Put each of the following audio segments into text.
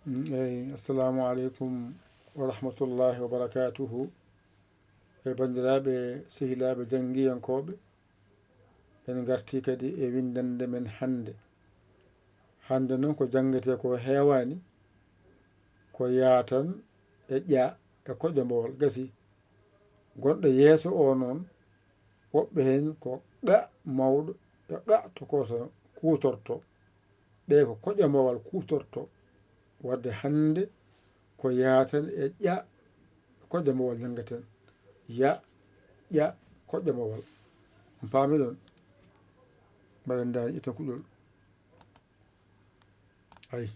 eyyi assalamu aleykum wa rahmatullahi wa barakatuhu e bandiraɓe sehilaɓe jangguiyankoɓe en garti kadi e windande men hande noon ko jangate ko hewani ko yatan e ƴa e koƴƴo mbowal gasi gonɗo yeeso o noon woɓɓe hen ko qa mawɗo e qa to koto kutorto ɓe ko koƴƴo mbowal kutorto wadde hande ko yatan e ƴa koƴƴo mbowal jangaten ya ƴa koƴƴo mbowal paami ɗon mbaɗen dani itten kuɗol ayi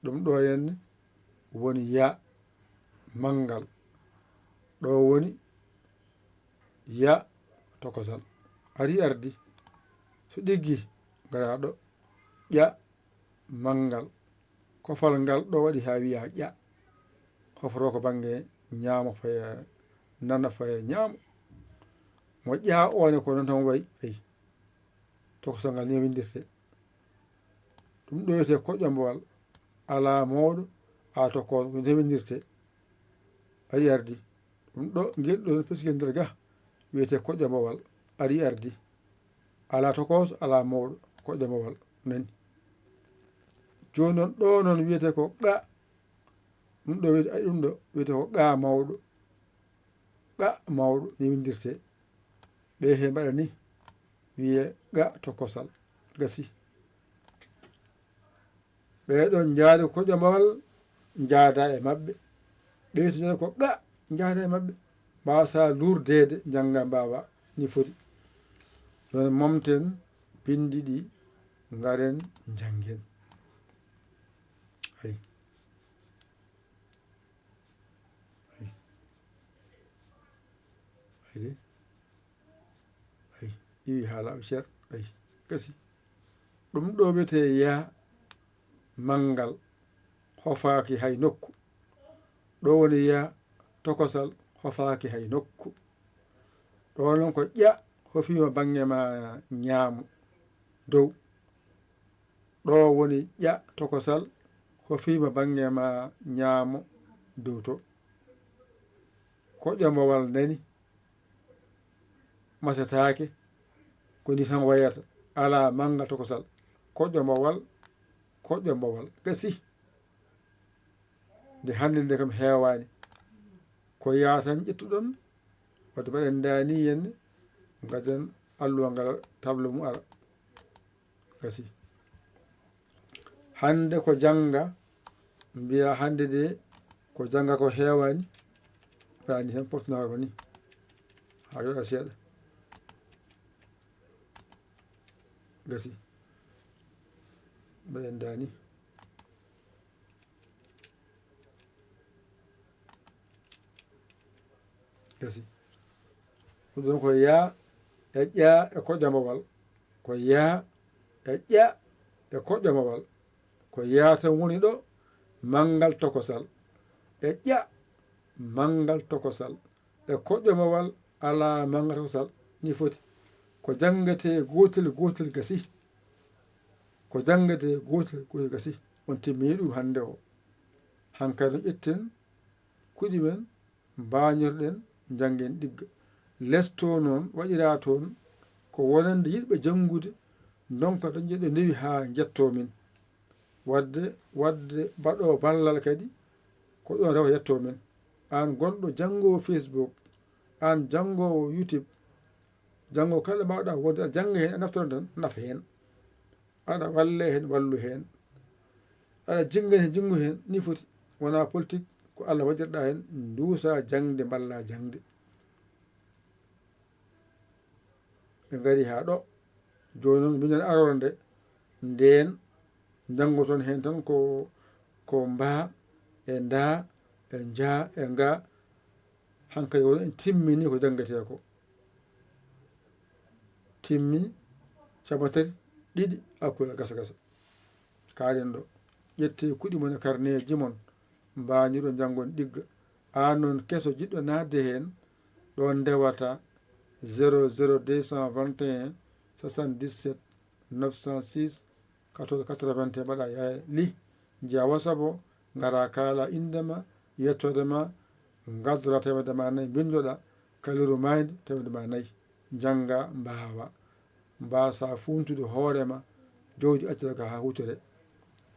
ɗum ɗo henne woni ya mangal ɗo woni ya tokosal ari ardi so ɗiggi gara ɗo ƴa mangal kofal ngal ɗo waɗi ha wiya ƴa hoforo ko bange ñaamo faya nana faya ñaamo mo ƴa one ko noon tan wayi ayi tokosal ngal ni windirte ɗum ɗo wiyete koƴƴo mbowal ala mawɗo a tokko ko ndeminirte ari ardi ɗum ɗo guel ɗo peskel nder ga wiyete koƴƴo mbowal ari ardi ala tokoso ala mawɗo koƴƴo mbowal nani joni noon ɗo noon wiyete ko qa ɗum ɗo wiyete ɗum ɗo wiyete ko qa mawɗo ni windirte ɓe he mbaɗa ni wiye qa tokosal gasi ɓeɗon jaadi koƴƴo mbowal jaada e mabɓe ɓe wiyete ko qa jaada e mabɓe mbasa lurdede jangga mbawa ni foti joni momten pindi ɗi garen janggen ayi ayi iwi haalaɓe ceer ayi gasi ɗum ɗo wiyete ya mangal hofaki hay nokku ɗo woni ya tokosal hofaki hay nokku ɗo noon ko ƴa hofima bange ma ñaamo dow ɗo woni ƴa tokosal hofima bange ma ñaamo dow to koƴƴo mbowal nani masetake koni tan wayata ala mangal tokosal koƴƴo mbowal gasi nde hande nde kam hewani ko yatan ƴettuɗon wadde mbaɗen dani henne gaden alluwa ngal tablo mum ara gasi hande ko jangga mbiya hande de ko jangga ko hewani rani tan portunawol ni ha yoɗa seeɗa gasi mbaɗen dani gasi ɗum ko ya e ƴa e koƴƴo mbowal ko ya e ƴa e koƴƴo mbowal ko yatan woni ɗo mangal tokosal e ƴa mangal tokosal e koƴƴo mbowal ala mangal tokosal ni foti ko jangate gotel gasi ko jangate gotel gasi on timmini ɗum hande o hankkadi no ƴetten kuɗi men mbañorɗen janggen ɗigga lesto noon waɗira toon ko wonande yiɗɓe janggude donka dañƴe ɗo ndewi ha jetto min wadde mbaɗo ballal kadi ko ɗon rewa yetto men an gonɗo janggowo Facebook an janggowo YouTube janggo kala mbawɗa wonde aɗa jangga hen a naftoro tan nafa hen aɗa walle hen wallu hen aɗa jingga hen jinggu hen ni foti wona politique ko Allah waɗirɗa hen duusa jangde balla jangde ɓe gari ha ɗo joni noon minen arore nde nden janggoton hen tan ko mba e nda e ja e nga hankkadi woni en timmini ko jangate ko timmi camatati ɗiɗi hakkude gasa kaalen ɗo ƴette kuɗi mon e carnet mon mbañiɗo janggon ɗigga an noon keso jiɗɗo nadde hen ɗon ndewata 00221 77 906 14 81 mbaɗa li jiya wasabo ngara kala indema yettodema galdora temedde ma nayyi bindoɗa kaliru mayde temedde ma nayyi janga mbawa mbasa funtude hoorema jawdi accata ka ha hutore.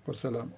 Wassalam.